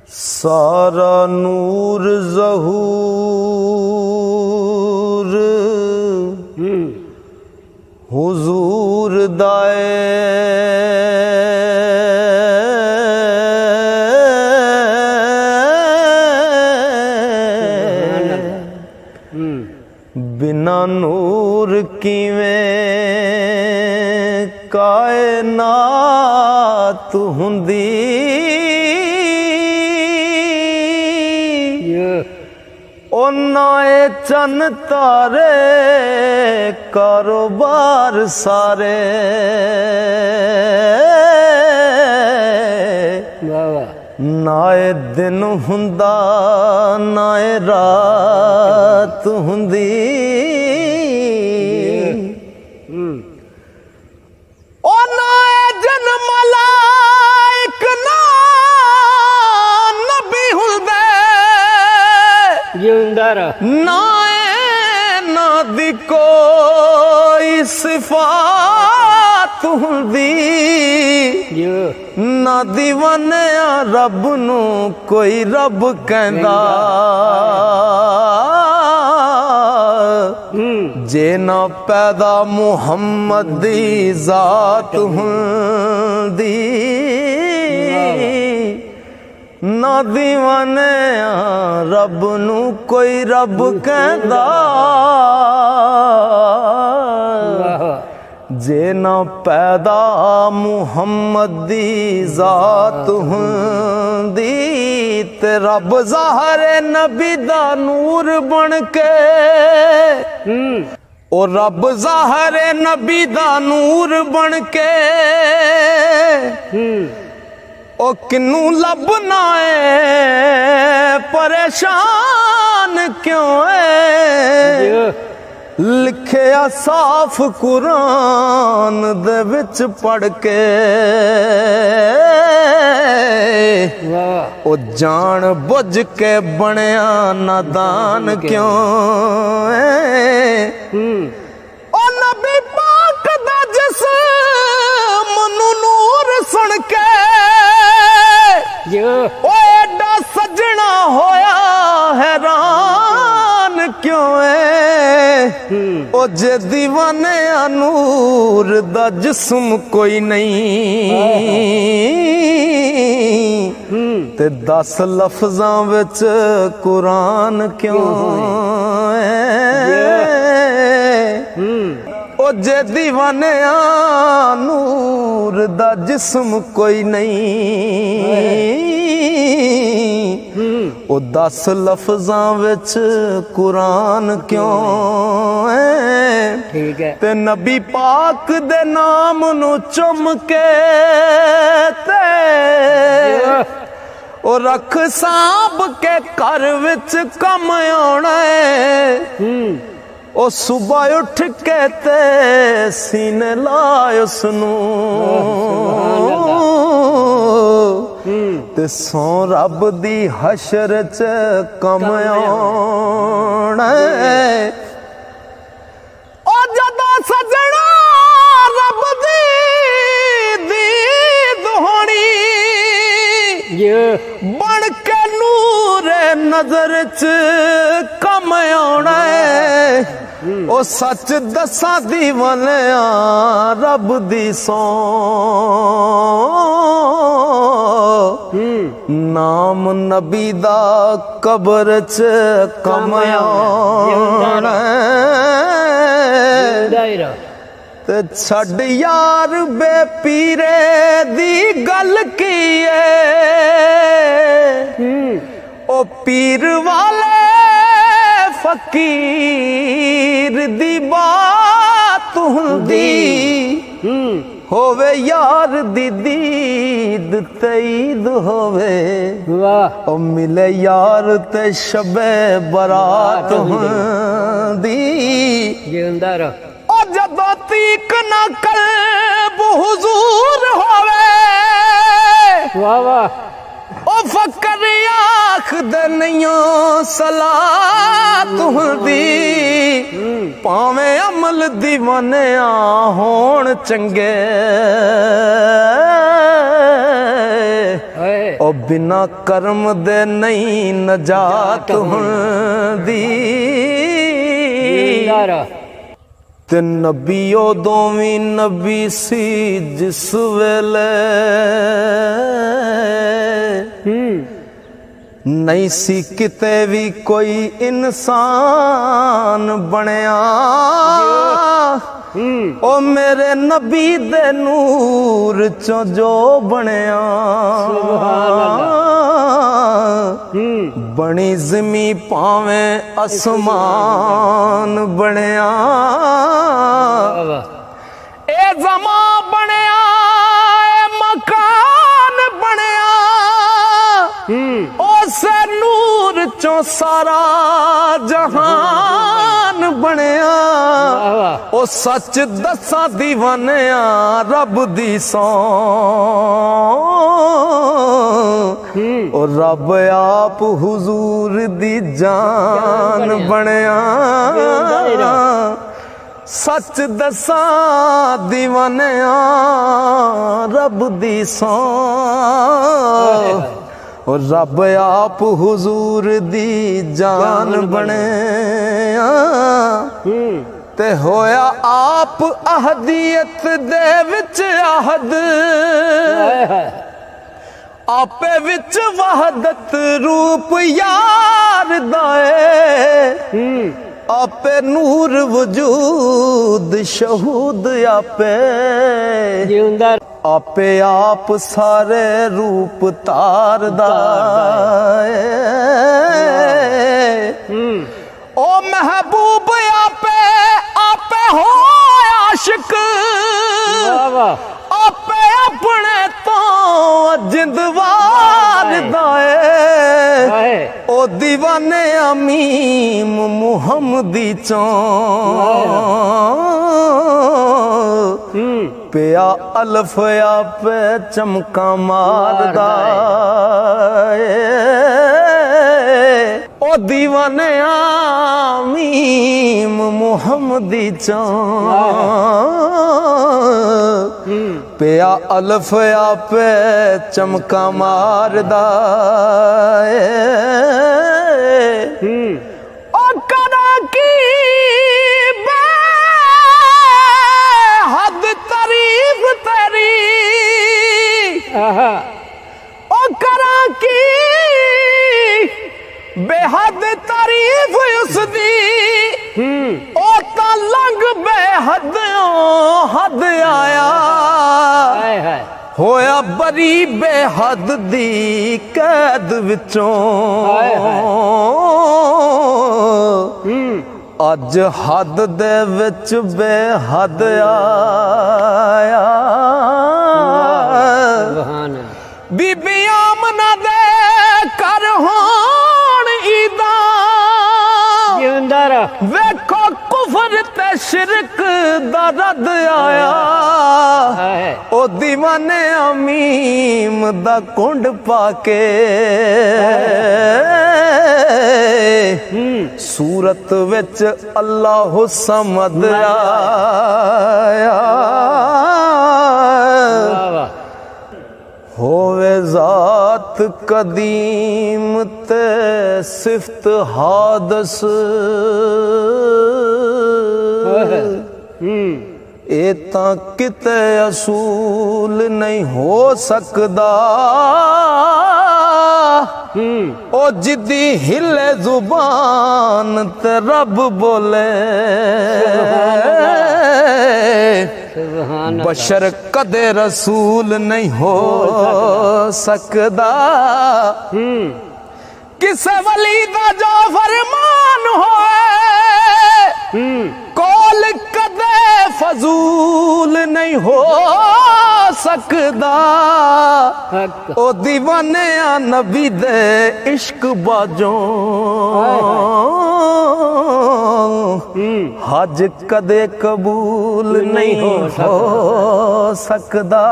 सारा नूर ज़हूर हुजूर दाए बिना नूर किवें कायनात हुंदी ओ नाए चन तारे कारोबार सारे नाए दिन हुंदा नाए रात हुंदी ओ नाए जन मलाइक ना नबी हुंदे नाए ना दी कोई सिफात हुंदी ना दीवानिया रब नू कोई रब कहंदा जे ना पैदा मुहम्मद दी जात हुंदी ना दीवानिया रब नू कोई रब कहंदा जे ना पैदा मुहम्मद दी जात हुंदी ते रब ज़ाहर नबी दा नूर बन के ओ रब ज़ाहर नबी दा नूर बन के ओ किनू लभना है परेशान क्यों है लिखिया साफ कुरान दे विच पढ़ के ओ जान बुझ के बनया नादान क्यों है ओ नबी पाक दा जिस्म नू नूर सुन के ओ एडा सजना होया हैरान क्यों है ओ जे दीवाने नूर दा जिस्म कोई नहीं ते 10 लफ्जां विच कुरान क्यों है ओ जे दीवाने नूर दा जिस्म कोई नहीं ओ 10 लफ्जां विच कुरान क्यों है ठीक है ते नबी पाक दे नाम नू चुम के ते ओ रख सांभ के घर विच कम आउणा है ओ सुबह उठ के ते सीने लाए उसनू ते सो रब दी हशर च कम आउणा है ओ जदों सजना रब दी दीद होनी बन के नूर नजर च कम आउणा है ओ सच दसा दीवानिया रब दी सौ नाम नबी दा कबर च कम आउणा ते छड़ यार बे पीरे दी गल की है ओ पीर वाले फकीर दी बात हुंदी होवे यार दी दीद तईद होवे वाह ओ मिले यार ते शबे बरात हुंदी जिंदा रह ओ जदों तीक ना कल्ब हुजूर होवे वाह वाह ओ फकर आख दे नैयो सलात हुंदी पावे अमल दीवानिया होण चंगे ओ बिना कर्म दे नहीं नजात हुंदी ते नबी उदों भी नबी सी जिस वेले नहीं सी किते भी कोई इंसान बनया ओ मेरे नबी दे नूर चो जो बनया बनी ज़मी पावे आसमान बनया ए ज़मा बनया ए मकान बनया उसे नूर चो सारा जहान बनया ओ सच दसा दीवानिया रब दी सौ ओ रब आप हुजूर दी जान बनया सच दसा दीवानिया रब दी सौ और रब आप हुजूर दी जान बनया ते होया आप अहदियत दे विच आहद आपे विच वहदत रूप यार दाए आपे नूर वजूद शहूद आपे आपे आप सारे रूप तार दाए ओ महबूब आपे आपे हो आशिक आपे अपने तो जिंदवार दाए ओ दीवाने अमीम मुहम्मदी चो पिया अल्फ पे चमका मारदा ओ दीवाने आमीम मुहम्मदी चो पिया अल्फ पे चमका मारदा ओ करा की हद तारीफ तेरी ओ करा की बेहद तारीफ उसदी ओ ता लंघ बेहद हद आया होया बरी बेहद दी कैद विचों अज हद दे विच बेहद आया बीबी आमना दे कर होण ईदा वेखो कुफर ते शिरक दा रद आया ओ दीवाने अमीम दा कुंड पाके सूरत विच अल्लाह समद आया होवे जात कदीम ते सिफ्त हादस ए तां किते असूल नहीं हो सकदा ओ जिदी हिले जुबान ते रब बोले बशर कदे रसूल नहीं हो सकदा किसे वली दा जो फरमान होए कौल कदे फजूल नहीं हो सकदा ओ दीवाने नबी दे इश्क बाजों हज कदे कबूल नहीं हो सकदा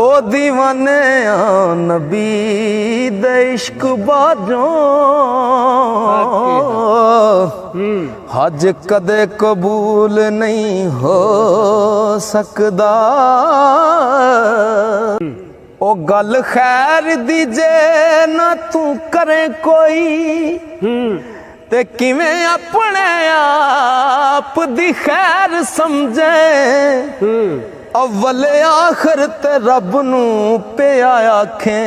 ओ दीवाने नबी दे इश्क बाजों हज कदे कबूल नहीं हो सकदा। ओ गल खैर दी जे ना तू करे कोई ते किवें अपने आप दी खैर समझे अव्वल आखिर ते रब नू पिया आखें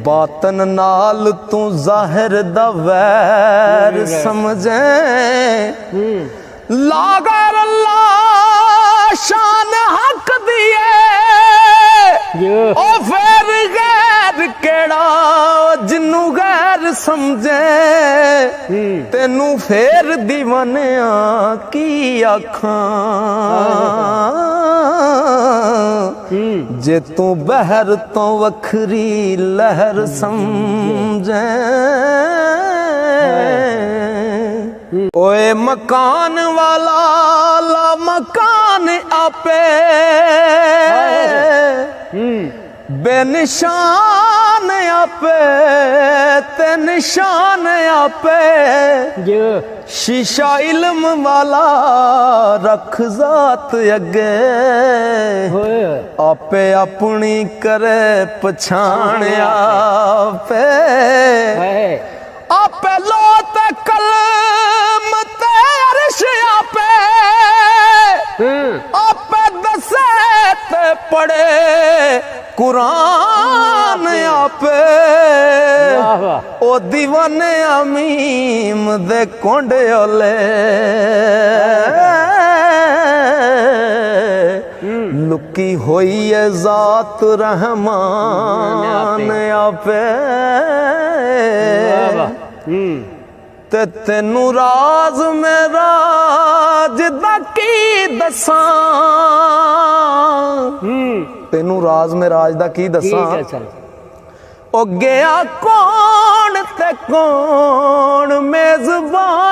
बातन नाल तू जाहिर दा वैर समझे लागर अल्लाह शान हक दिए ओ फिर गैर केड़ा जिन्नू गैर समझे तेनू फेर दीवानिया की आखां जे तू बहर तो वखरी लहर समझे ओए मकान वाला ला मकान आपे बेनिशान आपे ते निशान आपे शीशा इल्म वाला रख जात अगे आपे अपनी करे पछाण आपे आपे लोत कलम ते अर्श आपे आपे दसे ते पढ़े कुरान आपे ओ दीवाने अमीम दे कोंडे ओले लुकी होई है जात रहमान आपे ते तेनू राज में राज दा की दसां तेनू राज में राज दा की दसां ओ गया कौन ते कौन मेजबान